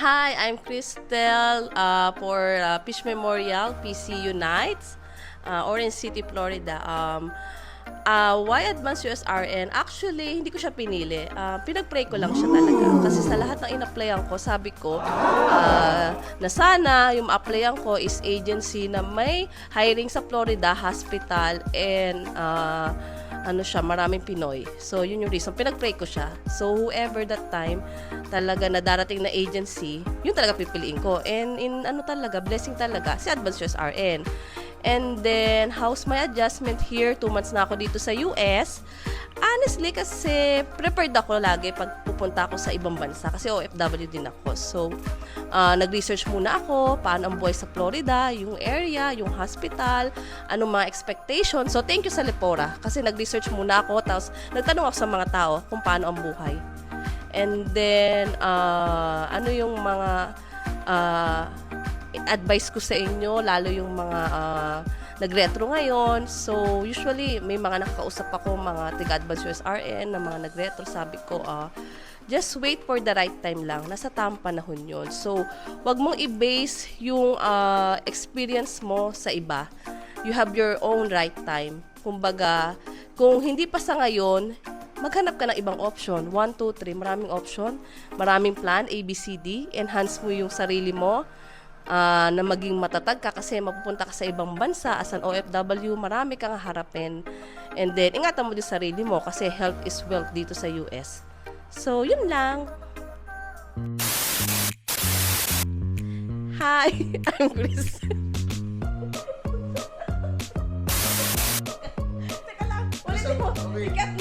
Hi, I'm Cristel for Fish Memorial, PC Unites, Orange City, Florida. Why Advanced USRN? Actually, hindi ko siya pinili. Pinag-pray ko lang siya talaga. Kasi sa lahat ng in-applyan ko, sabi ko na sana yung applyan ko is agency na may hiring sa Florida, hospital, and maraming Pinoy. So, yun yung reason. Pinag-pray ko siya. So, whoever that time, talaga na darating na agency, yun talaga pipiliin ko. And blessing talaga, si Advanced USRN. And then, how's my adjustment here? 2 months na ako dito sa US. Honestly, kasi prepared ako lagi pag pupunta ako sa ibang bansa. Kasi OFW din ako. So, nag-research muna ako, paano ang buhay sa Florida, yung area, yung hospital, anong mga expectations. So, thank you sa Lepora. Kasi nag-research muna ako, tapos nagtanong ako sa mga tao kung paano ang buhay. And then, ano yung mga advice ko sa inyo, lalo yung mga nag-retro ngayon. So, usually, may mga nakakausap ako, mga taga-Advanced USRN, na mga nag-retro. Sabi ko, just wait for the right time lang. Nasa tamang panahon yun. So, wag mong i-base yung experience mo sa iba. You have your own right time. Kumbaga, kung hindi pa sa ngayon, maghanap ka ng ibang option. 1, 2, 3, maraming option. Maraming plan, A, B, C, D. Enhance mo yung sarili mo. Na maging matatag ka kasi mapupunta ka sa ibang bansa as an OFW, marami kang harapin. And then, ingatan mo din sarili mo kasi health is wealth dito sa US. So, yun lang. Hi, I'm Chris. Teka lang, ulitin mo.